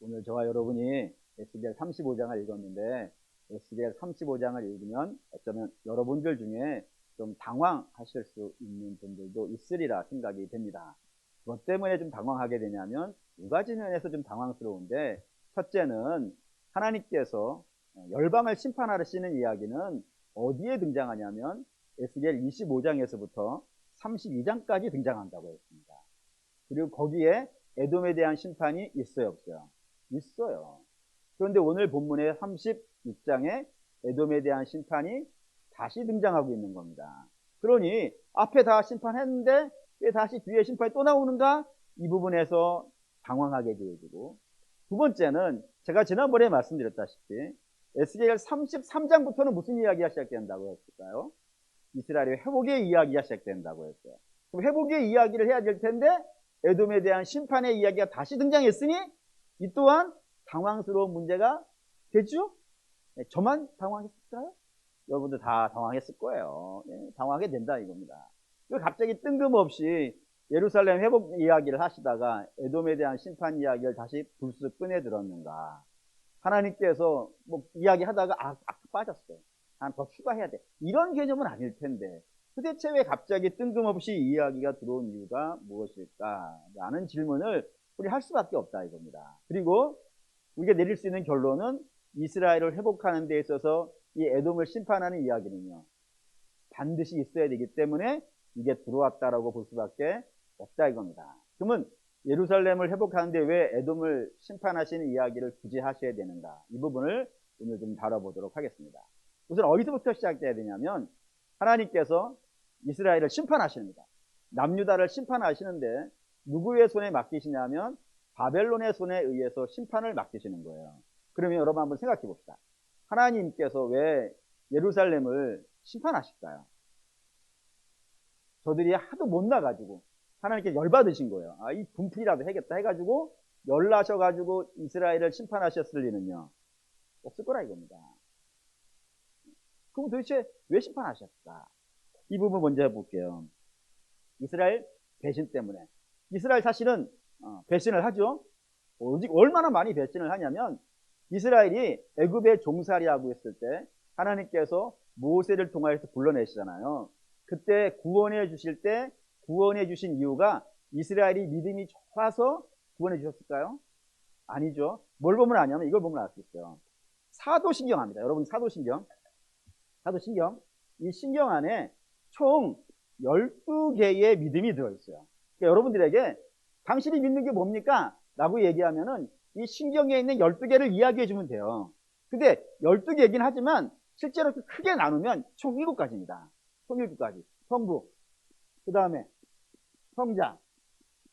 오늘 저와 여러분이 에스겔 35장을 읽었는데 에스겔 35장을 읽으면 어쩌면 여러분들 중에 좀 당황하실 수 있는 분들도 있으리라 생각이 됩니다. 무엇 때문에 좀 당황하게 되냐면 두 가지 면에서 좀 당황스러운데, 첫째는 하나님께서 열방을 심판하시는 이야기는 어디에 등장하냐면 에스겔 25장에서부터 32장까지 등장한다고 했습니다. 그리고 거기에 에돔에 대한 심판이 있어요, 없어요? 있어요. 그런데 오늘 본문의 36장에 에돔에 대한 심판이 다시 등장하고 있는 겁니다. 그러니 앞에 다 심판했는데 왜 다시 뒤에 심판이 또 나오는가? 이 부분에서 당황하게 되어지고, 두 번째는 제가 지난번에 말씀드렸다시피 에스겔 33장부터는 무슨 이야기가 시작된다고 했을까요? 이스라엘의 회복의 이야기가 시작된다고 했어요. 그럼 회복의 이야기를 해야 될 텐데 에돔에 대한 심판의 이야기가 다시 등장했으니 이 또한 당황스러운 문제가 되죠? 네, 저만 당황했을까요? 여러분들 다 당황했을 거예요. 네, 당황하게 된다 이겁니다. 갑자기 뜬금없이 예루살렘 회복 이야기를 하시다가 에돔에 대한 심판 이야기를 다시 불쑥 꺼내 들었는가? 하나님께서 뭐 이야기하다가 빠졌어요. 더 추가해야 돼. 이런 개념은 아닐 텐데 도대체 왜 갑자기 뜬금없이 이야기가 들어온 이유가 무엇일까? 라는 질문을 우리 할 수밖에 없다 이겁니다. 그리고 우리가 내릴 수 있는 결론은 이스라엘을 회복하는 데 있어서 이 에돔을 심판하는 이야기는요, 반드시 있어야 되기 때문에 이게 들어왔다라고 볼 수밖에 없다 이겁니다. 그러면 예루살렘을 회복하는데 왜 에돔을 심판하시는 이야기를 굳이 하셔야 되는가? 이 부분을 오늘 좀 다뤄보도록 하겠습니다. 우선 어디서부터 시작돼야 되냐면 하나님께서 이스라엘을 심판하십니다. 남유다를 심판하시는데 누구의 손에 맡기시냐면 바벨론의 손에 의해서 심판을 맡기시는 거예요. 그러면 여러분 한번 생각해 봅시다. 하나님께서 왜 예루살렘을 심판하실까요? 저들이 하도 못나가지고 하나님께 열받으신 거예요. 이 분풀이라도 해야겠다 해가지고 열나셔가지고 이스라엘을 심판하셨을 리는요, 없을 거라 이겁니다. 그럼 도대체 왜 심판하셨을까? 이 부분 먼저 해볼게요. 이스라엘 배신 때문에. 이스라엘 사실은 배신을 하죠. 오직 얼마나 많이 배신을 하냐면 이스라엘이 애굽에 종살이하고 있을 때 하나님께서 모세를 통하여서 불러내시잖아요. 그때 구원해 주실 때 구원해 주신 이유가 이스라엘이 믿음이 좋아서 구원해 주셨을까요? 아니죠. 뭘 보면 아냐면 이걸 보면 알 수 있어요. 사도신경 합니다. 여러분 사도신경. 이 신경 안에 총 12개의 믿음이 들어있어요. 그러니까 여러분들에게 당신이 믿는 게 뭡니까? 라고 얘기하면은 이 신경에 있는 12개를 이야기해 주면 돼요. 근데 12개이긴 하지만 실제로 크게 나누면 총 7가지입니다. 총 7가지. 성부, 그 다음에 성자,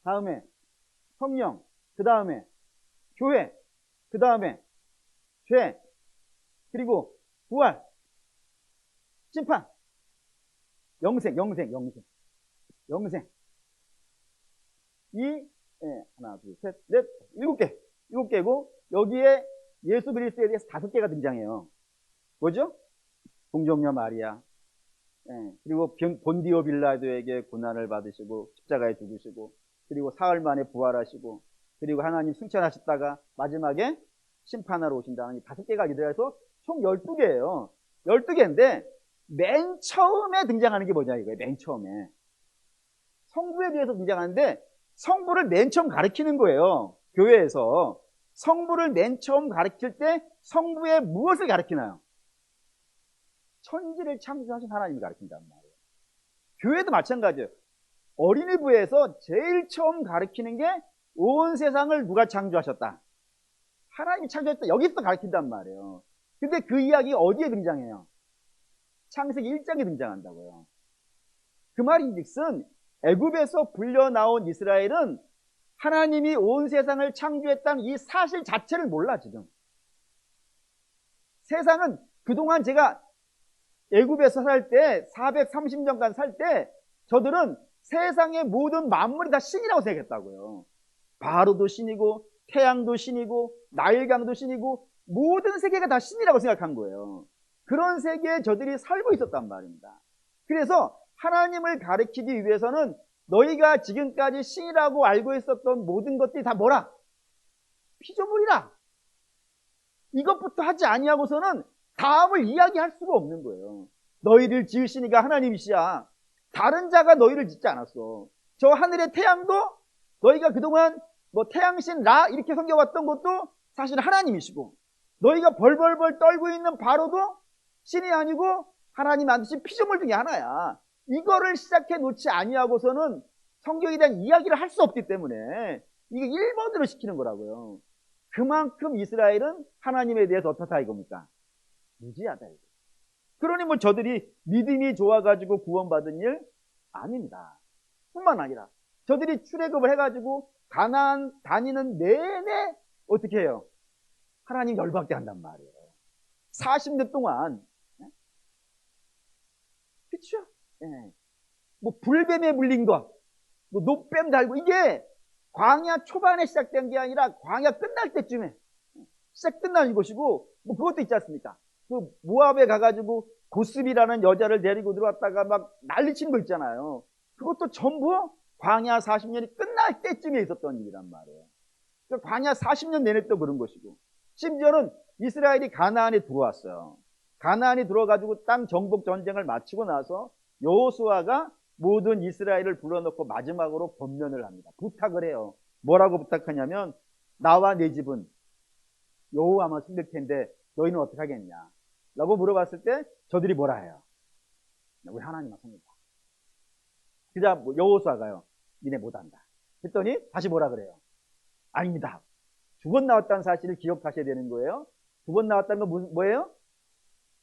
다음에 성령, 그 다음에 교회, 그 다음에 죄, 그리고 부활, 심판, 영생. 하나, 둘, 셋, 넷, 7개. 7개고, 여기에 예수 그리스도에 대해서 5개가 등장해요. 뭐죠? 동정녀 마리아. 그리고 본디오 빌라도에게 고난을 받으시고, 십자가에 죽으시고, 그리고 사흘 만에 부활하시고, 그리고 하나님 승천하셨다가 마지막에 심판하러 오신다는 이 5개가 이래서 총 12개예요. 12개인데, 맨 처음에 등장하는 게 뭐냐 이거예요. 맨 처음에 성부에 대해서 등장하는데 성부를 맨 처음 가르치는 거예요. 교회에서 성부를 맨 처음 가르칠 때 성부에 무엇을 가르치나요? 천지를 창조하신 하나님을 가르친단 말이에요. 교회도 마찬가지예요. 어린이부에서 제일 처음 가르치는 게 온 세상을 누가 창조하셨다? 하나님이 창조했다. 여기서 가르친단 말이에요. 근데 그 이야기 어디에 등장해요? 창세기 1장에 등장한다고요. 그 말인즉슨 애굽에서 불려 나온 이스라엘은 하나님이 온 세상을 창조했다는 이 사실 자체를 몰라. 지금 세상은 그동안 제가 애굽에서 살 때 430년간 살 때 저들은 세상의 모든 만물이 다 신이라고 생각했다고요. 바로도 신이고 태양도 신이고 나일강도 신이고 모든 세계가 다 신이라고 생각한 거예요. 그런 세계에 저들이 살고 있었단 말입니다. 그래서 하나님을 가리키기 위해서는 너희가 지금까지 신이라고 알고 있었던 모든 것들이 다 뭐라? 피조물이라. 이것부터 하지 아니하고서는 다음을 이야기할 수가 없는 거예요. 너희를 지으신 이가 하나님이시야. 다른 자가 너희를 짓지 않았어. 저 하늘의 태양도 너희가 그동안 뭐 태양신 라 이렇게 섬겨왔던 것도 사실 하나님이시고, 너희가 벌벌벌 떨고 있는 바로도 신이 아니고 하나님 만드신 피조물 중에 하나야. 이거를 시작해 놓지 아니하고서는 성경에 대한 이야기를 할 수 없기 때문에 이게 1번으로 시키는 거라고요. 그만큼 이스라엘은 하나님에 대해서 어떻다 이겁니까? 무지하다 이거. 그러니 뭐 저들이 믿음이 좋아가지고 구원받은 일 아닙니다. 뿐만 아니라 저들이 출애굽을 해가지고 가나안 다니는 내내 어떻게 해요? 하나님 열받게 한단 말이에요. 40년 동안. 그렇죠? 예. 뭐 불뱀에 물린 것, 뭐 노뱀 달고, 이게 광야 초반에 시작된 게 아니라 광야 끝날 때쯤에 시작 끝나는 것이고, 뭐 그것도 있지 않습니까? 그 모압에 가가지고 고스비라는 여자를 데리고 들어왔다가 막 난리친 거 있잖아요. 그것도 전부 광야 40년이 끝날 때쯤에 있었던 일이란 말이에요. 그러니까 광야 40년 내내 또 그런 것이고, 심지어는 이스라엘이 가나안에 들어왔어요. 가나안에 들어가지고 땅 정복 전쟁을 마치고 나서 여호수아가 모든 이스라엘을 불러놓고 마지막으로 권면을 합니다. 부탁을 해요. 뭐라고 부탁하냐면, 나와 내 집은 여호와만 섬길 텐데 너희는 어떻게 하겠냐 라고 물어봤을 때 저들이 뭐라 해요? 우리 하나님만 섬긴다. 그자 여호수아가요, 니네 못한다 했더니 다시 뭐라 그래요? 아닙니다. 두 번 나왔다는 사실을 기억하셔야 되는 거예요. 두 번 나왔다는 건 뭐예요?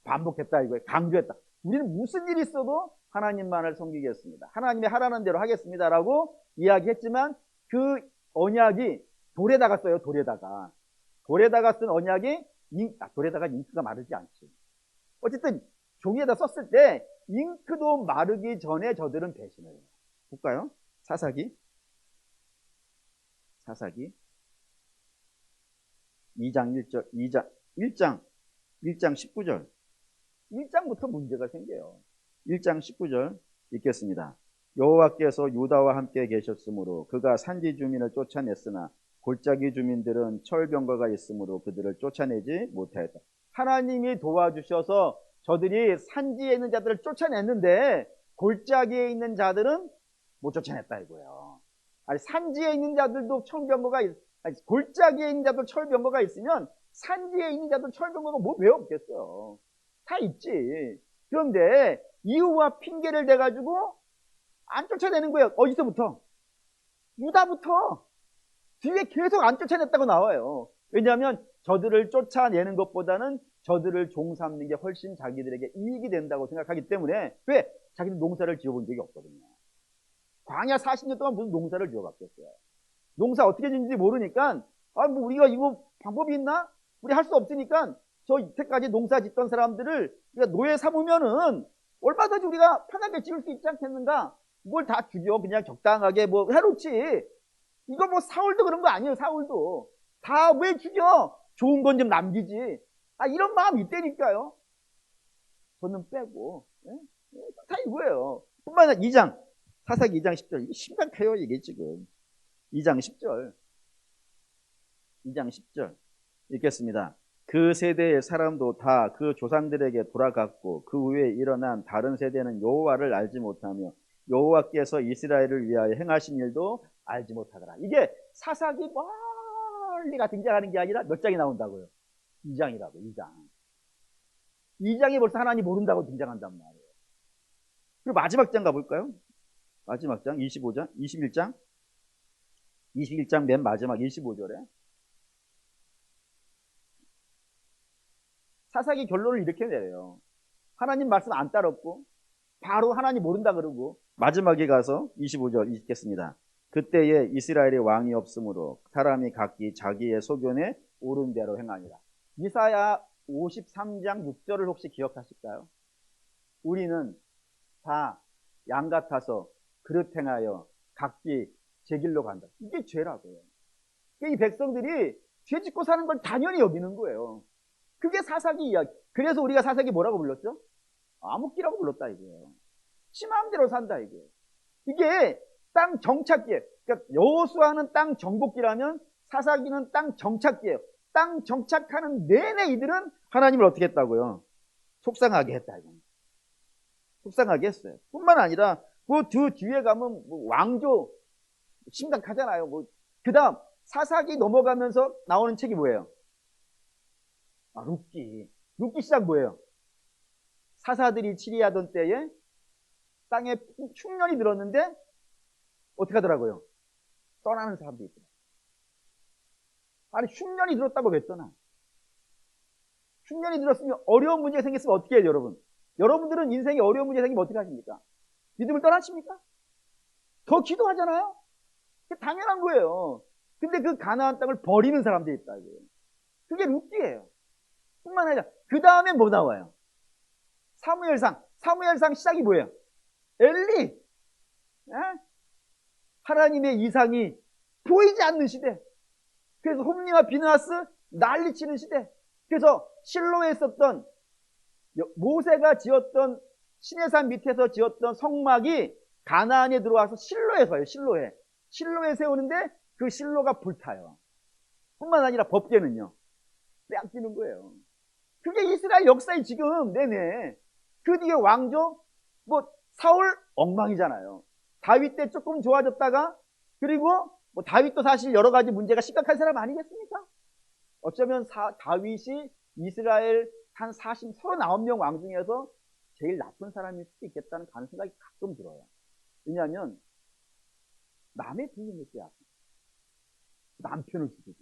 반복했다 이거예요. 강조했다. 우리는 무슨 일이 있어도 하나님만을 섬기겠습니다. 하나님이 하라는 대로 하겠습니다 라고 이야기했지만, 그 언약이 돌에다가 써요. 돌에다가 쓴 언약이 돌에다가 잉크가 마르지 않지. 어쨌든 종이에다 썼을 때 잉크도 마르기 전에 저들은 배신을 해요. 볼까요? 사사기 2장 19절. 1장부터 문제가 생겨요. 1장 19절 읽겠습니다. 여호와께서 유다와 함께 계셨으므로 그가 산지 주민을 쫓아냈으나 골짜기 주민들은 철병거가 있으므로 그들을 쫓아내지 못하였다. 하나님이 도와주셔서 저들이 산지에 있는 자들을 쫓아냈는데 골짜기에 있는 자들은 못 쫓아냈다 이거예요. 아니, 산지에 있는 자들도 골짜기에 있는 자도 철병거가 있으면 산지에 있는 자도 철병거가 뭐 왜 없겠어요? 다 있지. 그런데 이유와 핑계를 대가지고 안 쫓아내는 거예요. 어디서부터? 유다부터. 뒤에 계속 안 쫓아냈다고 나와요. 왜냐하면 저들을 쫓아내는 것보다는 저들을 종삼는 게 훨씬 자기들에게 이익이 된다고 생각하기 때문에. 왜? 자기들 농사를 지어본 적이 없거든요. 광야 40년 동안 무슨 농사를 지어봤겠어요? 농사 어떻게 짓는지 모르니까, 뭐 우리가 이거 방법이 있나? 우리 할 수 없으니까 저 이때까지 농사 짓던 사람들을 우리가 노예 삼으면은 얼마든지 우리가 편하게 지을 수 있지 않겠는가? 뭘 다 죽여. 그냥 적당하게 뭐 해놓지. 이거 뭐 사울도 그런 거 아니에요. 사울도 다 왜 죽여? 좋은 건 좀 남기지. 이런 마음이 있다니까요. 저는 빼고. 다 이거예요. 뿐만 아니라 사사기 2장 10절. 이게 심각해요 이게 지금. 2장 10절 읽겠습니다. 그 세대의 사람도 다 그 조상들에게 돌아갔고 그 후에 일어난 다른 세대는 여호와를 알지 못하며 여호와께서 이스라엘을 위하여 행하신 일도 알지 못하더라. 이게 사사기 멀리가 등장하는 게 아니라 몇 장이 나온다고요? 2장이라고. 2장에 벌써 하나님 모른다고 등장한단 말이에요. 그리고 마지막 장 가볼까요? 마지막 장 21장 맨 마지막 25절에 사사기 결론을 이렇게 내려요. 하나님 말씀 안 따랐고 바로 하나님 모른다 그러고, 마지막에 가서 25절 읽겠습니다. 그때에 이스라엘의 왕이 없으므로 사람이 각기 자기의 소견에 옳은 대로 행하니라. 이사야 53장 6절을 혹시 기억하실까요? 우리는 다 양 같아서 그릇 행하여 각기 제 길로 간다. 이게 죄라고요. 이 백성들이 죄 짓고 사는 걸 당연히 여기는 거예요. 그게 사사기 이야기. 그래서 우리가 사사기 뭐라고 불렀죠? 암흑기라고 불렀다 이거예요. 지 마음대로 산다 이거예요. 이게 땅 정착기. 그러니까 여호수아는 땅 정복기라면 사사기는 땅 정착기예요. 땅 정착하는 내내 이들은 하나님을 어떻게 했다고요? 속상하게 했다. 속상하게 했어요. 뿐만 아니라 그 뒤에 가면 뭐 왕조 심각하잖아요. 그 다음 사사기 넘어가면서 나오는 책이 뭐예요? 룻기. 룻기 시작 뭐예요? 사사들이 치리하던 때에 땅에 흉년이 들었는데 어떻게 하더라고요? 떠나는 사람도 있더라고요. 아니 흉년이 들었다고 왜 떠나? 흉년이 들었으면 어려운 문제가 생겼으면 어떻게 해요, 여러분? 여러분들은 인생에 어려운 문제가 생기면 어떻게 하십니까? 믿음을 떠나십니까? 더 기도하잖아요? 그게 당연한 거예요. 근데 그 가나안 땅을 버리는 사람들이 있다. 그게 룻기예요. 뿐만 아니라 그 다음에 뭐 나와요? 사무엘상 시작이 뭐예요? 엘리. 에? 하나님의 이상이 보이지 않는 시대. 그래서 홈리와 비느하스 난리치는 시대. 그래서 실로에 있었던 모세가 지었던 시내산 밑에서 지었던 성막이 가나안에 들어와서 실로에 서요. 실로에 세우는데 그 실로가 불타요. 뿐만 아니라 법궤는요 빼앗기는 거예요. 그게 이스라엘 역사의 지금 내내. 그 뒤에 왕조 사울 엉망이잖아요. 다윗 때 조금 좋아졌다가, 그리고 다윗도 사실 여러 가지 문제가 심각한 사람 아니겠습니까? 어쩌면 다윗이 이스라엘 한 39명 왕 중에서 제일 나쁜 사람일 수도 있겠다는 그런 생각이 가끔 들어요. 왜냐하면 남의 부인을 빼앗고 남편을 죽이고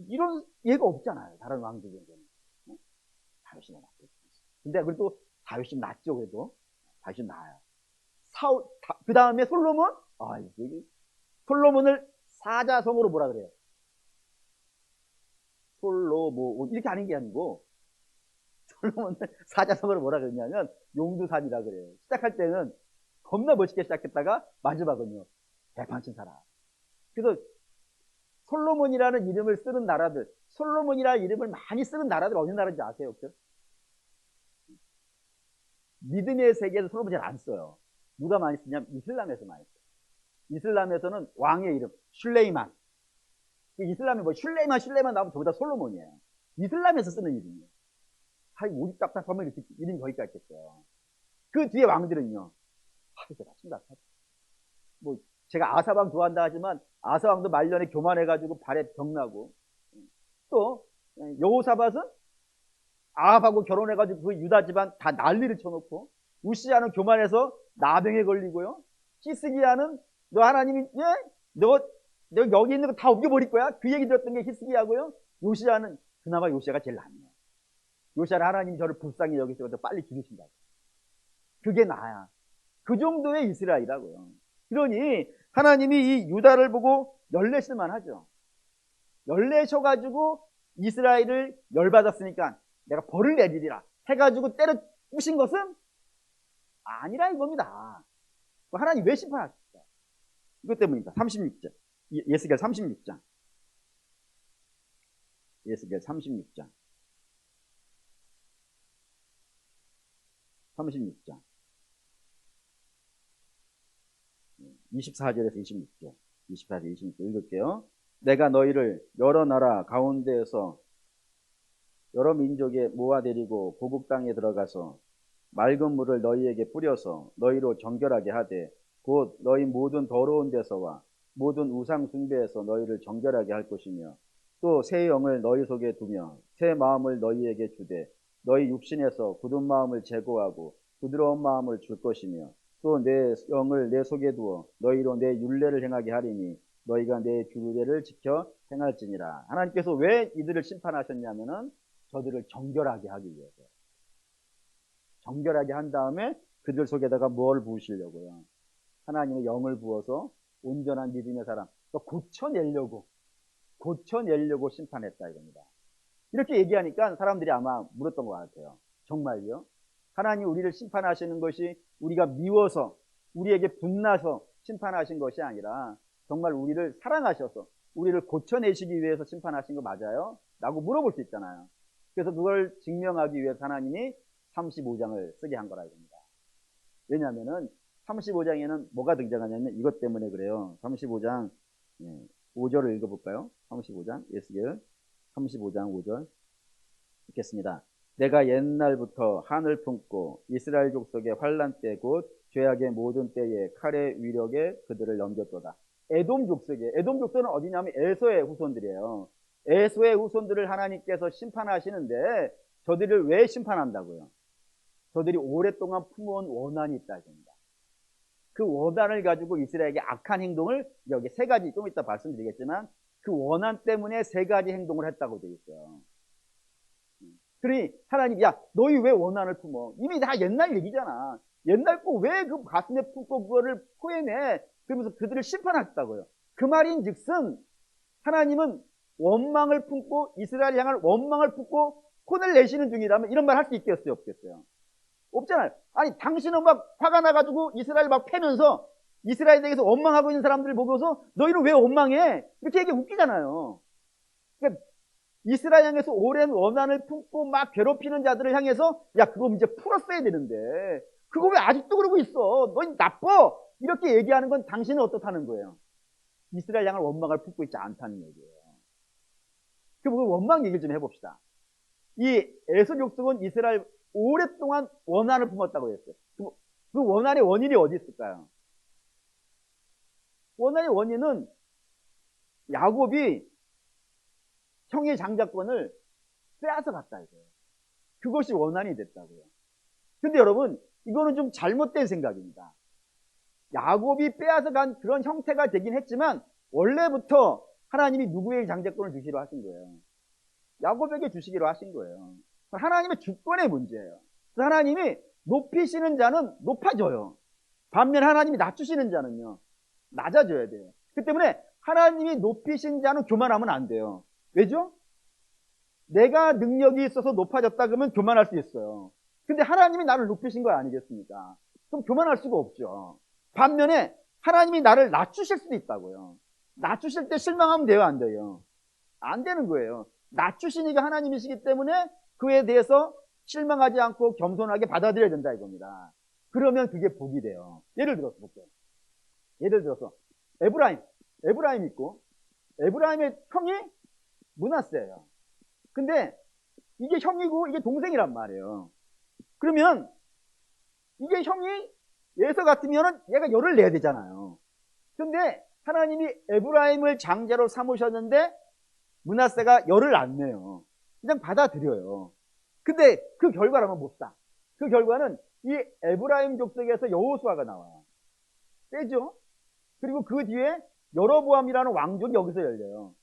이런 예가 없잖아요. 다른 왕족에서는. 다윗이 낫겠죠. 근데 그래도 다윗이 낫죠. 그래도 다윗이 나아요. 그 다음에 솔로몬. 솔로몬을 사자성어로 뭐라 그래요? 솔로몬 이렇게 하는 게 아니고 솔로몬을 사자성어로 뭐라 그러냐면 용두산이라 그래요. 시작할 때는 겁나 멋있게 시작했다가 마지막은요 대판친 사람. 그래서 솔로몬이라는 이름을 쓰는 나라들, 솔로몬이라는 이름을 많이 쓰는 나라들 어느 나라인지 아세요? 혹시? 믿음의 세계에서 솔로몬 잘 안 써요. 누가 많이 쓰냐면 이슬람에서 많이 써요. 이슬람에서는 왕의 이름 슐레이만. 이슬람에 슐레이만 나오면 저보다 솔로몬이에요. 이슬람에서 쓰는 이름이에요. 오직 답답하면 이렇게 이름이 거기까지 있겠어요. 그 뒤에 왕들은요 제가 심각하죠. 제가 아사왕 좋아한다 하지만 아사왕도 말년에 교만해가지고 발에 병나고, 또 여호사밧은 아합하고 결혼해가지고 그 유다 집안 다 난리를 쳐놓고, 우시아는 교만해서 나병에 걸리고요. 히스기야는 너 하나님이 너 여기 있는 거 다 옮겨버릴 거야. 그 얘기 들었던 게 히스기야고요. 요시아는 그나마 요시아가 제일 낫네요. 요시아는 하나님이 저를 불쌍히 여기서 빨리 죽이신다고. 그게 나야. 그 정도의 이스라엘이라고요. 그러니 하나님이 이 유다를 보고 열내실만 하죠. 열내셔가지고 이스라엘을 열받았으니까 내가 벌을 내리리라 해가지고 때려 부신 것은 아니라 이겁니다. 하나님 왜 심판하실까? 이것 때문입니다. 36장. 예스겔 36장. 예스겔 36장. 36장. 24절에서 26절. 24절, 26절 읽을게요. 내가 너희를 여러 나라 가운데에서 여러 민족에 모아들이고 고국 땅에 들어가서 맑은 물을 너희에게 뿌려서 너희로 정결하게 하되 곧 너희 모든 더러운 데서와 모든 우상 숭배에서 너희를 정결하게 할 것이며 또 새 영을 너희 속에 두며 새 마음을 너희에게 주되 너희 육신에서 굳은 마음을 제거하고 부드러운 마음을 줄 것이며 또 내 영을 내 속에 두어 너희로 내 율례를 행하게 하리니 너희가 내 규례를 지켜 행할지니라. 하나님께서 왜 이들을 심판하셨냐면은 저들을 정결하게 하기 위해서. 정결하게 한 다음에 그들 속에다가 뭘 부으시려고요? 하나님의 영을 부어서 온전한 믿음의 사람 고쳐내려고 심판했다 이겁니다. 이렇게 얘기하니까 사람들이 아마 물었던 것 같아요. 정말요? 하나님 우리를 심판하시는 것이 우리가 미워서 우리에게 분나서 심판하신 것이 아니라 정말 우리를 사랑하셔서 우리를 고쳐내시기 위해서 심판하신 거 맞아요? 라고 물어볼 수 있잖아요. 그래서 그걸 증명하기 위해서 하나님이 35장을 쓰게 한 거라 이겁니다. 왜냐하면은 35장에는 뭐가 등장하냐면 이것 때문에 그래요. 35장 5절을 읽어볼까요? 35장, 에스겔 35장 5절 읽겠습니다. 내가 옛날부터 한을 품고 이스라엘 족속의 환난 때 곧 죄악의 모든 때에 칼의 위력에 그들을 넘겼도다. 에돔 족속이에요. 에돔 족속은 어디냐면 에서의 후손들이에요. 에서의 후손들을 하나님께서 심판하시는데 저들을 왜 심판한다고요? 저들이 오랫동안 품어온 원한이 있다 합니다. 그 원한을 가지고 이스라엘에게 악한 행동을, 여기 세 가지 좀 이따 말씀드리겠지만 그 원한 때문에 세 가지 행동을 했다고 되어 있어요. 그러니 하나님, 야 너희 왜 원한을 품어? 이미 다 옛날 얘기잖아. 옛날 거 왜 그 가슴에 품고 그거를 토해내? 그러면서 그들을 심판하셨다고요. 그 말인 즉슨 하나님은 원망을 품고 이스라엘 향할 원망을 품고 혼을 내시는 중이라면 이런 말 할 수 있겠어요? 없겠어요? 없잖아요. 아니 당신은 막 화가 나가지고 이스라엘 막 패면서 이스라엘에게서 원망하고 있는 사람들을 보고서 너희는 왜 원망해? 이렇게 얘기 웃기잖아요. 그러니까 이스라엘 향해서 오랜 원한을 품고 막 괴롭히는 자들을 향해서 야 그거 이제 풀었어야 되는데 그거 왜 아직도 그러고 있어? 너희 나빠! 이렇게 얘기하는 건 당신은 어떻다는 거예요? 이스라엘 향할 원망을 품고 있지 않다는 얘기예요. 그럼 그 원망 얘기를 좀 해봅시다. 이 에서 족속은 이스라엘 오랫동안 원한을 품었다고 했어요. 그 원한의 원인이 어디 있을까요? 원한의 원인은 야곱이 형의 장자권을 빼앗아 갔다 이거예요. 그것이 원한이 됐다고요. 근데 여러분 이거는 좀 잘못된 생각입니다. 야곱이 빼앗아 간 그런 형태가 되긴 했지만 원래부터 하나님이 누구에게 장자권을 주시기로 하신 거예요? 야곱에게 주시기로 하신 거예요. 하나님의 주권의 문제예요. 하나님이 높이시는 자는 높아져요. 반면 하나님이 낮추시는 자는요 낮아져야 돼요. 그 때문에 하나님이 높이신 자는 교만하면 안 돼요. 왜죠? 내가 능력이 있어서 높아졌다 그러면 교만할 수 있어요. 근데 하나님이 나를 높이신 거 아니겠습니까? 그럼 교만할 수가 없죠. 반면에 하나님이 나를 낮추실 수도 있다고요. 낮추실 때 실망하면 돼요, 안 돼요? 안 되는 거예요. 낮추시니까 하나님이시기 때문에 그에 대해서 실망하지 않고 겸손하게 받아들여야 된다 이겁니다. 그러면 그게 복이 돼요. 예를 들어서 볼게요. 예를 들어서 에브라임 있고 에브라임의 형이 므낫세예요. 근데 이게 형이고 이게 동생이란 말이에요. 그러면 이게 형이 예서 같으면 얘가 열을 내야 되잖아요. 근데 하나님이 에브라임을 장자로 삼으셨는데 므낫세가 열을 안 내요. 그냥 받아들여요. 근데 그 결과라면 뭡시다. 그 결과는 이 에브라임 족속에서 여호수아가 나와요. 세죠? 그리고 그 뒤에 여로보암이라는 왕족이 여기서 열려요.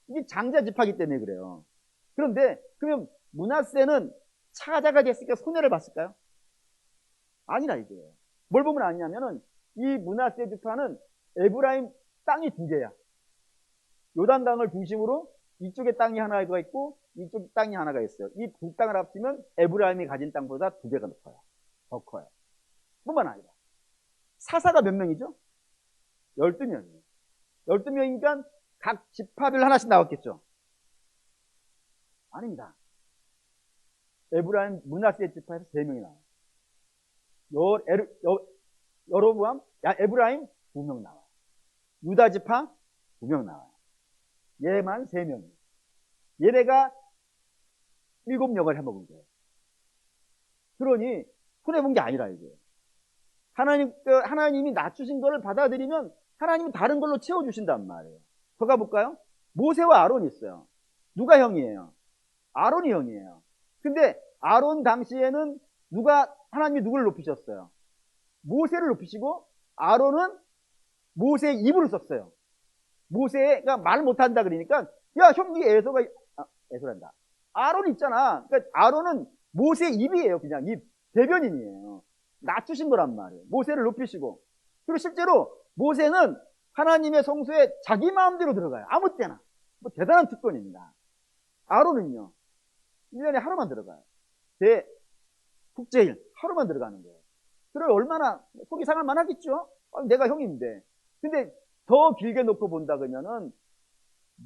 이게 장자 집하기 때문에 그래요. 그런데 그러면 므낫세는 차자가 됐으니까 손해를 봤을까요? 아니라 이거예요. 뭘 보면 아니냐면은 이 므낫세 지파는 에브라임 땅이 두 개야. 요단강을 중심으로 이쪽에 땅이 하나가 있고 이쪽 땅이 하나가 있어요. 이 두 땅을 합치면 에브라임이 가진 땅보다 두 배가 높아요. 더 커요. 뿐만 아니라 사사가 몇 명이죠? 12명이에요. 12명이니까 각 지파별 하나씩 나왔겠죠? 아닙니다. 에브라임 므낫세 지파에서 3명이 나와요. 여로보암, 에브라임 2명 나와요. 유다 지파 2명 나와요. 얘만 3명이에요. 얘네가 7명을 해먹은 거예요. 그러니 손해본 게 아니라 이거예요. 하나님이 낮추신 거를 받아들이면 하나님은 다른 걸로 채워주신단 말이에요. 더 가볼까요? 모세와 아론이 있어요. 누가 형이에요? 아론이 형이에요. 근데 아론 당시에는 하나님이 누구를 높이셨어요? 모세를 높이시고 아론은 모세의 이불을 썼어요. 모세가 말 못한다 그러니까 야 형 이 에서란다. 아론 있잖아. 그러니까 아론은 모세의 입이에요. 그냥 입 대변인이에요. 낮추신 거란 말이에요. 모세를 높이시고. 그리고 실제로 모세는 하나님의 성소에 자기 마음대로 들어가요. 아무 때나. 뭐 대단한 특권입니다. 아론은요 1년에 하루만 들어가요. 국제일 하루만 들어가는 거예요. 그래 얼마나 속이 상할 만하겠죠? 내가 형인데. 근데 더 길게 놓고 본다 그러면은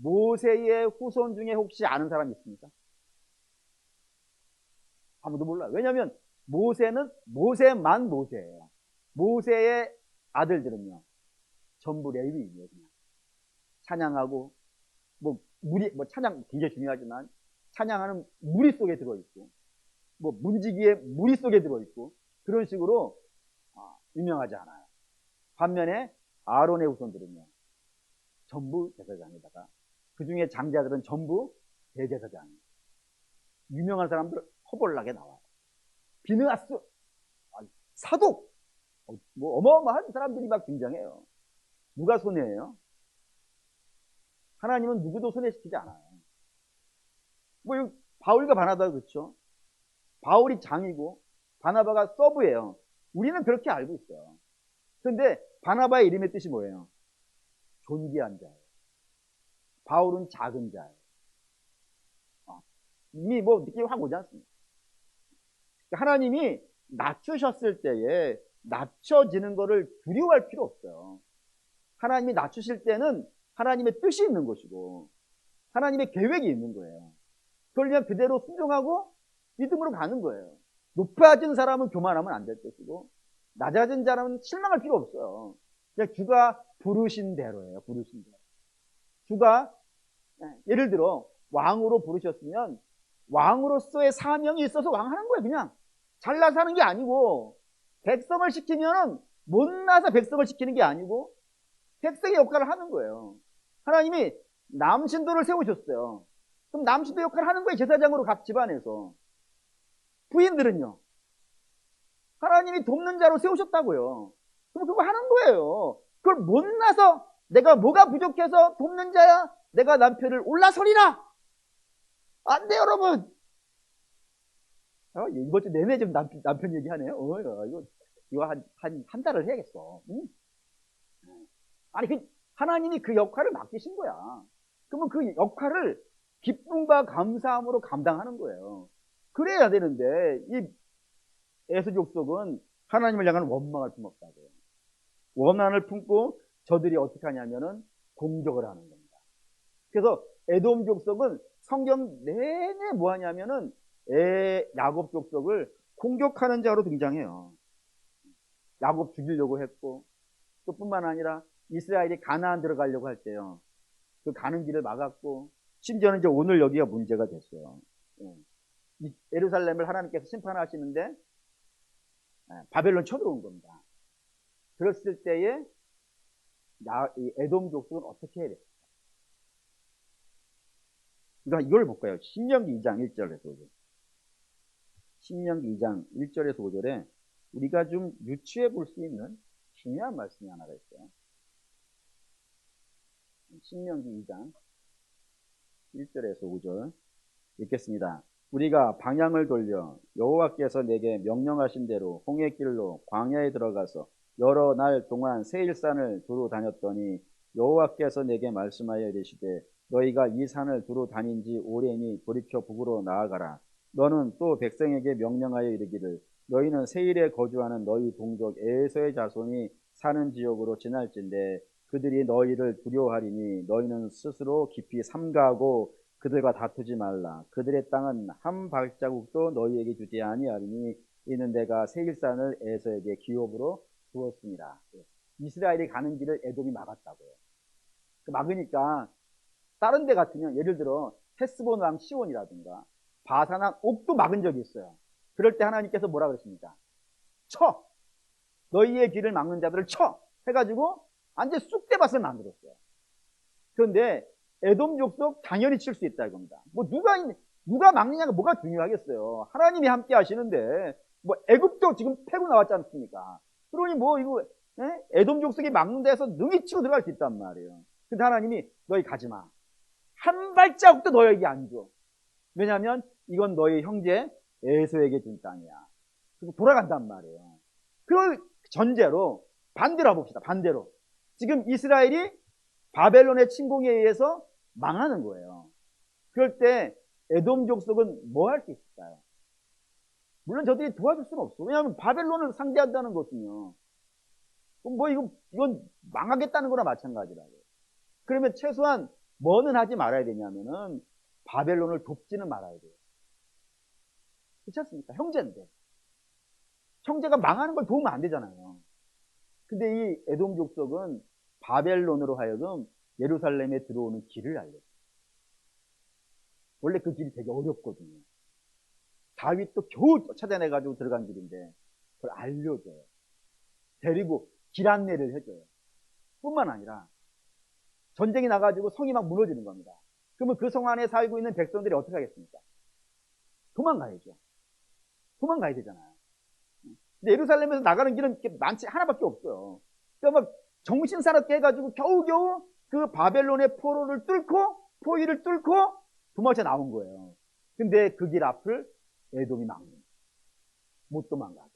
모세의 후손 중에 혹시 아는 사람이 있습니까? 아무도 몰라요. 왜냐하면 모세만 모세예요. 모세의 아들들은요 전부 레위인이에요. 그냥 찬양하고, 찬양 굉장히 중요하지만, 찬양하는 무리 속에 들어있고, 문지기의 무리 속에 들어있고, 그런 식으로 유명하지 않아요. 반면에 아론의 후손들은요, 전부 제사장에다가, 그 중에 장자들은 전부 대제사장이에요. 유명한 사람들 허벌나게 나와요. 비느하스, 사독, 어마어마한 사람들이 막 등장해요. 누가 손해예요? 하나님은 누구도 손해시키지 않아요. 바울과 바나바가 그렇죠. 바울이 장이고 바나바가 서브예요. 우리는 그렇게 알고 있어요. 그런데 바나바의 이름의 뜻이 뭐예요? 존귀한 자예요. 바울은 작은 자예요. 이미 느낌이 확 오지 않습니까? 하나님이 낮추셨을 때에 낮춰지는 것을 두려워할 필요 없어요. 하나님이 낮추실 때는 하나님의 뜻이 있는 것이고 하나님의 계획이 있는 거예요. 그걸 그냥 그대로 순종하고 믿음으로 가는 거예요. 높아진 사람은 교만하면 안 될 것이고 낮아진 사람은 실망할 필요 없어요. 그냥 주가 부르신 대로예요. 부르신 대로. 주가 예를 들어 왕으로 부르셨으면 왕으로서의 사명이 있어서 왕하는 거예요. 그냥 잘나서 하는 게 아니고, 백성을 시키면은 못나서 백성을 시키는 게 아니고 백성의 역할을 하는 거예요. 하나님이 남신도를 세우셨어요. 그럼 남신도 역할을 하는 거예요. 제사장으로 각 집안에서. 부인들은요, 하나님이 돕는 자로 세우셨다고요. 그럼 그거 하는 거예요. 그걸 못나서 내가 뭐가 부족해서 돕는 자야, 내가 남편을 올라서리라. 안 돼, 여러분. 이번 주 내내 좀 남편 얘기하네요. 이거 한 달을 해야겠어. 응? 아니, 하나님이 그 역할을 맡기신 거야. 그러면 그 역할을 기쁨과 감사함으로 감당하는 거예요. 그래야 되는데, 이 에서 족속은 하나님을 향한 원망을 품었다고요. 원한을 품고 저들이 어떻게 하냐면은 공격을 하는 겁니다. 그래서 에돔 족속은 성경 내내 뭐 하냐면은 야곱 족속을 공격하는 자로 등장해요. 야곱 죽이려고 했고, 또 뿐만 아니라 이스라엘이 가나안 들어가려고 할 때요, 그 가는 길을 막았고, 심지어는 이제 오늘 여기가 문제가 됐어요. 예루살렘을 하나님께서 심판하시는데 바벨론 쳐들어온 겁니다. 그랬을 때에 이 에돔 족속은 어떻게 해야 될까? 그러니까 이걸 볼까요? 신명기 2장 1절에서 5절. 신명기 2장 1절에서 5절에 우리가 좀 유추해 볼 수 있는 중요한 말씀이 하나가 있어요. 신명기 2장 1절에서 5절 읽겠습니다. 우리가 방향을 돌려 여호와께서 내게 명령하신 대로 홍해길로 광야에 들어가서 여러 날 동안 세일산을 두루 다녔더니 여호와께서 내게 말씀하여 이르시되 너희가 이 산을 두루 다닌 지 오래니 돌이켜 북으로 나아가라. 너는 또 백성에게 명령하여 이르기를 너희는 세일에 거주하는 너희 동족 에서의 자손이 사는 지역으로 지날진대 그들이 너희를 두려워하리니 너희는 스스로 깊이 삼가하고 그들과 다투지 말라. 그들의 땅은 한 발자국도 너희에게 주지 아니하리니 이는 내가 세일산을 에서에게 기업으로 주었습니다. 이스라엘이 가는 길을 에돔이 막았다고요. 막으니까 다른 데 같으면 예를 들어 헤스본 왕 시온이라든가 바산 왕 옥도 막은 적이 있어요. 그럴 때 하나님께서 뭐라 그러십니까? 쳐! 너희의 길을 막는 자들을 쳐! 해가지고 완전 쑥대밭을 만들었어요. 그런데 에돔 족속 당연히 칠 수 있다 이겁니다. 누가 막느냐가 뭐가 중요하겠어요. 하나님이 함께 하시는데 애굽도 지금 패고 나왔지 않습니까? 그러니 이거 에돔 족속이 막는 데서 능히 치고 들어갈 수 있단 말이에요. 근데 하나님이 너희 가지마. 한 발자국도 너희에게 안 줘. 왜냐하면 이건 너희 형제 에서에게 준 땅이야. 그래서 돌아간단 말이에요. 그 전제로 반대로 봅시다. 반대로. 지금 이스라엘이 바벨론의 침공에 의해서 망하는 거예요. 그럴 때 에돔 족속은 뭐 할 수 있을까요? 물론 저들이 도와줄 수는 없어. 왜냐하면 바벨론을 상대한다는 것은요. 이건 망하겠다는 거나 마찬가지라고. 그러면 최소한 뭐는 하지 말아야 되냐면은 바벨론을 돕지는 말아야 돼요. 그렇지 않습니까? 형제인데. 형제가 망하는 걸 도우면 안 되잖아요. 근데 이 에돔 족속은 바벨론으로 하여금 예루살렘에 들어오는 길을 알려줘요. 원래 그 길이 되게 어렵거든요. 다윗도 겨우 찾아내가지고 들어간 길인데 그걸 알려줘요. 데리고 길 안내를 해줘요. 뿐만 아니라 전쟁이 나가지고 성이 막 무너지는 겁니다. 그러면 그 성 안에 살고 있는 백성들이 어떻게 하겠습니까? 도망가야죠. 도망가야 되잖아요. 근데 예루살렘에서 나가는 길은 많지 하나밖에 없어요. 그러니까 막 정신사납게 해가지고 겨우겨우 그 바벨론의 포위를 뚫고 도망쳐 나온 거예요. 근데 그 길 앞을 에돔이 막는 거예요. 못 도망가게.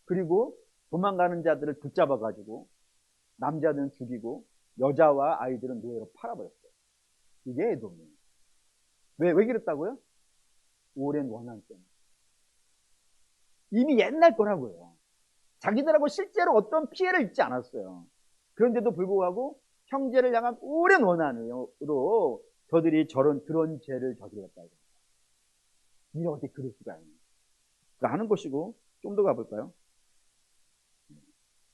그리고 도망가는 자들을 붙잡아가지고 남자들은 죽이고 여자와 아이들은 노예로 팔아버렸어요. 이게 에돔이에요. 왜 그랬다고요? 오랜 원한 때문에. 이미 옛날 거라고요. 자기들하고 실제로 어떤 피해를 입지 않았어요. 그런데도 불구하고 형제를 향한 오랜 원한으로 저들이 그런 죄를 저질렀다. 이게 어떻게 그럴 수가 있냐. 하는 것이고, 좀 더 가볼까요?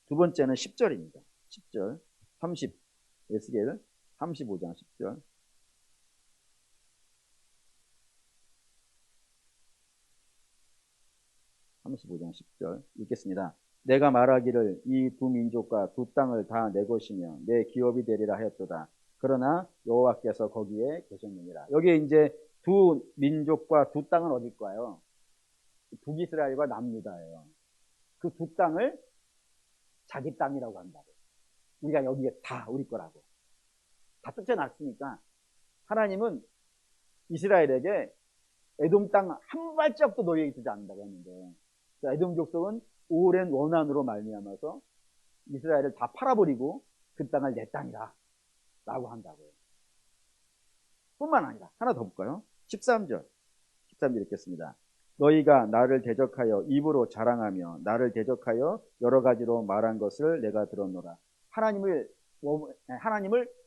두 번째는 10절입니다. 10절, 30, 에스겔 35장 10절. 35장 10절 읽겠습니다. 내가 말하기를 이 두 민족과 두 땅을 다 내 것이며 내 기업이 되리라 하였도다. 그러나 여호와께서 거기에 계셨느니라. 여기에 이제 두 민족과 두 땅은 어딜까요? 북이스라엘과 남유다예요. 그 두 땅을 자기 땅이라고 한다고. 우리가 여기에 다 우리 거라고. 다 쫓아놨으니까 하나님은 이스라엘에게 에돔 땅 한 발짝도 너희에게 주지 않는다고 했는데, 에돔 족속은 오랜 원한으로 말미암아서 이스라엘을 다 팔아버리고 그 땅을 내 땅이다 라고 한다고요. 뿐만 아니라 하나 더 볼까요? 13절 읽겠습니다. 너희가 나를 대적하여 입으로 자랑하며 나를 대적하여 여러 가지로 말한 것을 내가 들었노라. 하나님을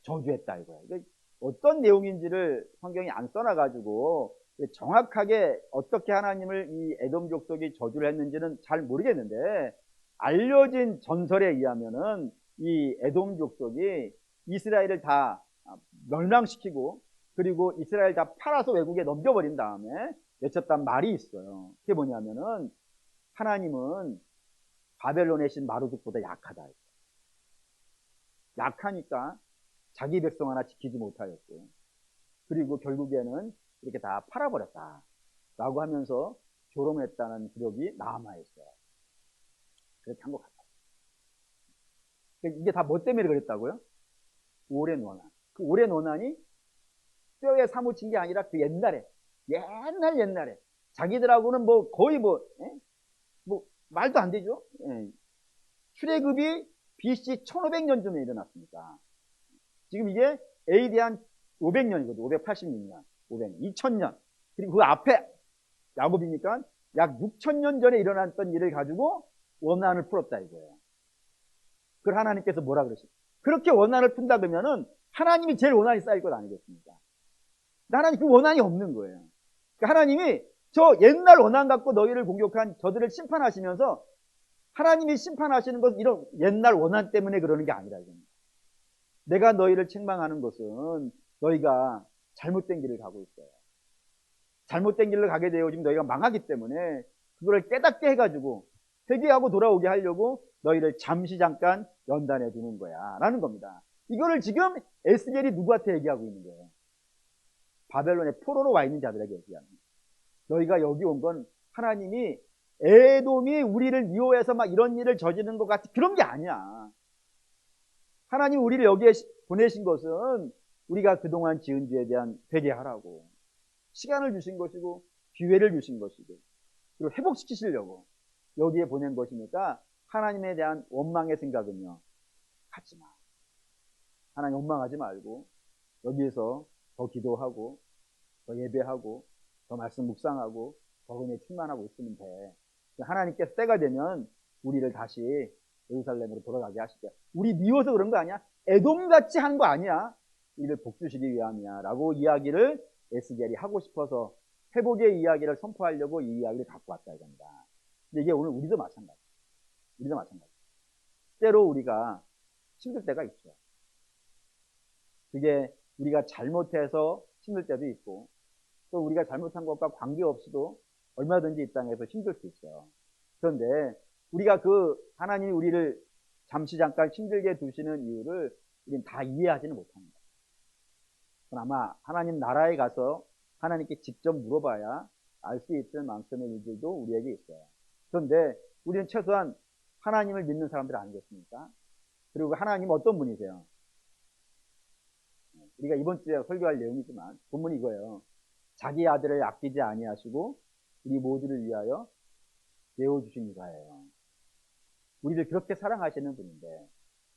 저주했다 이거예요. 어떤 내용인지를 성경이 안 써놔가지고 정확하게 어떻게 하나님을 이 에돔 족속이 저주를 했는지는 잘 모르겠는데, 알려진 전설에 의하면은 이 에돔 족속이 이스라엘을 다 멸망시키고 그리고 이스라엘 다 팔아서 외국에 넘겨버린 다음에 외쳤단 말이 있어요. 그게 뭐냐면은 하나님은 바벨론의 신 마르둑보다 약하다. 약하니까 자기 백성 하나 지키지 못하였고, 그리고 결국에는 이렇게 다 팔아버렸다 라고 하면서 조롱했다는 기록이 남아있어요. 그렇게 한 것 같아요. 이게 다 뭐 때문에 그랬다고요? 오랜 원한. 그 오랜 원한이 뼈에 사무친 게 아니라 그 옛날에 자기들하고는 뭐 거의 뭐 말도 안 되죠. 출애굽이 BC 1500년쯤에 일어났습니다. 지금 이게 AD 한 500년이거든요. 586년, 500년, 2000년. 그리고 그 앞에 야곱이니까 약 6000년 전에 일어났던 일을 가지고 원한을 풀었다 이거예요. 그걸 하나님께서 뭐라 그러십니까? 그렇게 원한을 푼다 그러면은 하나님이 제일 원한이 쌓일 것 아니겠습니까? 하나님 그 원한이 없는 거예요. 그러니까 하나님이 저 옛날 원한 갖고 너희를 공격한 저들을 심판하시면서, 하나님이 심판하시는 것은 이런 옛날 원한 때문에 그러는 게 아니라 이겁니다. 내가 너희를 책망하는 것은 너희가 잘못된 길을 가고 있어요. 잘못된 길을 가게 되어 지금 너희가 망하기 때문에 그거를 깨닫게 해가지고 회개하고 돌아오게 하려고 너희를 잠시 잠깐 연단해 두는 거야 라는 겁니다. 이거를 지금 에스겔이 누구한테 얘기하고 있는 거예요? 바벨론의 포로로 와 있는 자들에게 얘기하는 거예요. 너희가 여기 온 건 하나님이 에돔이 우리를 미워해서 막 이런 일을 저지르는 것 같은 그런 게 아니야. 하나님 우리를 여기에 보내신 것은 우리가 그동안 지은 죄에 대한 회개하라고 시간을 주신 것이고 기회를 주신 것이고 그리고 회복시키시려고 여기에 보낸 것이니까, 하나님에 대한 원망의 생각은요 갖지 마. 하나님 원망하지 말고 여기에서 더 기도하고 더 예배하고 더 말씀 묵상하고 더 은혜 충만하고 있으면 돼. 하나님께서 때가 되면 우리를 다시 예루살렘으로 돌아가게 하시게. 우리 미워서 그런 거 아니야? 에돔같이 한 거 아니야? 우리를 복주시기 위함이야 라고 이야기를 에스겔이 하고 싶어서 회복의 이야기를 선포하려고 이 이야기를 갖고 왔다 이겁니다. 근데 이게 오늘 우리도 마찬가지. 때로 우리가 힘들 때가 있죠. 그게 우리가 잘못해서 힘들 때도 있고 또 우리가 잘못한 것과 관계없이도 얼마든지 이 땅에서 힘들 수 있어요. 그런데 우리가 그 하나님이 우리를 잠시 잠깐 힘들게 두시는 이유를 우리는 다 이해하지는 못합니다. 아마 하나님 나라에 가서 하나님께 직접 물어봐야 알 수 있을 만큼의 일들도 우리에게 있어요. 그런데 우리는 최소한 하나님을 믿는 사람들 아니겠습니까? 그리고 하나님 어떤 분이세요? 우리가 이번 주에 설교할 내용이지만 본문이 이거예요. 자기 아들을 아끼지 아니하시고 우리 모두를 위하여 내어주신 이가예요. 우리를 그렇게 사랑하시는 분인데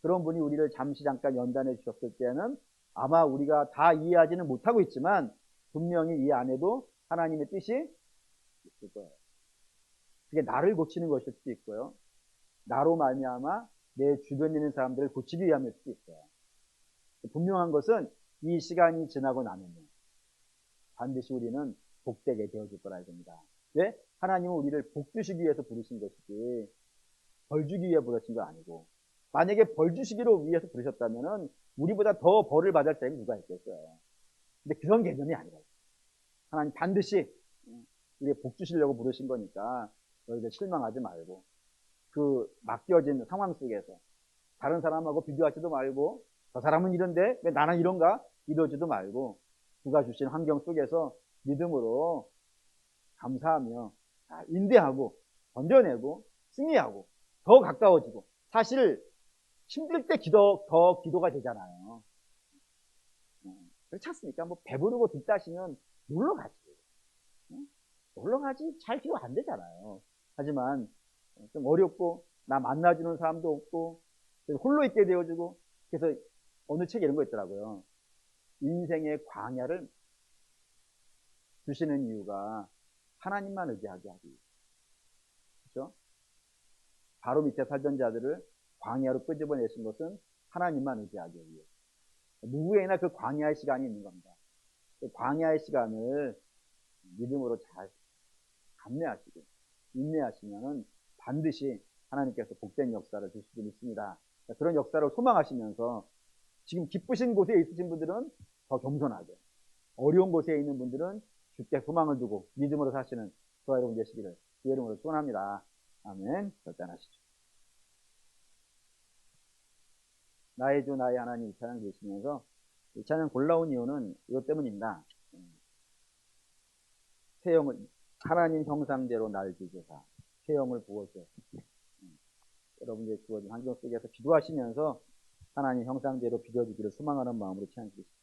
그런 분이 우리를 잠시 잠깐 연단해 주셨을 때는 아마 우리가 다 이해하지는 못하고 있지만 분명히 이 안에도 하나님의 뜻이 있을 거예요. 그게 나를 고치는 것일 수도 있고요. 나로 말미암아 내 주변에 있는 사람들을 고치기 위함일 수도 있어요. 분명한 것은 이 시간이 지나고 나면요. 반드시 우리는 복되게 되어질 거라 됩니다. 왜? 하나님은 우리를 복 주시기 위해서 부르신 것이지 벌 주기 위해 부르신 거 아니고 만약에 벌 주시기로 위해서 부르셨다면 우리보다 더 벌을 받을 사람이 누가 있겠어요. 근데 그런 개념이 아니라요. 하나님 반드시 우리의 복 주시려고 부르신 거니까 너희들 실망하지 말고 그 맡겨진 상황 속에서 다른 사람하고 비교하지도 말고 저 사람은 이런데 왜 나는 이런가 이러지도 말고 그가 주신 환경 속에서 믿음으로 감사하며 인내하고 견뎌내고 승리하고 더 가까워지고 사실 힘들 때 더 기도가 되잖아요. 그렇지 않습니까? 뭐 배부르고 뒷다시면 놀러 가지. 놀러 가지 잘 기도 안 되잖아요. 하지만 좀 어렵고 나 만나주는 사람도 없고 홀로 있게 되어지고 그래서 어느 책에 이런 거 있더라고요. 인생의 광야를 주시는 이유가 하나님만 의지하게 하기. 그렇죠? 바로 밑에 살던 자들을 광야로 끄집어내신 것은 하나님만 의지하기 위해. 누구에게나 그 광야의 시간이 있는 겁니다. 그 광야의 시간을 믿음으로 잘 감내하시고 인내하시면은 반드시 하나님께서 복된 역사를 주실 수 있습니다. 그런 역사를 소망하시면서 지금 기쁘신 곳에 있으신 분들은 더 겸손하게, 어려운 곳에 있는 분들은 주께 소망을 두고 믿음으로 사시는 저와 여러분 되시기를 주의 이름으로 소원합니다. 아멘. 결단하시죠. 나의 주 나의 하나님 이 찬양 드시면서 이 찬양 골라온 이유는 이것 때문입니다. 태형을 하나님 형상대로 날 지으사 태형을 부어주어 여러분들의 주어진 환경 속에서 기도하시면서 하나님 형상대로 빚어주기를 소망하는 마음으로 찬양드리십시오.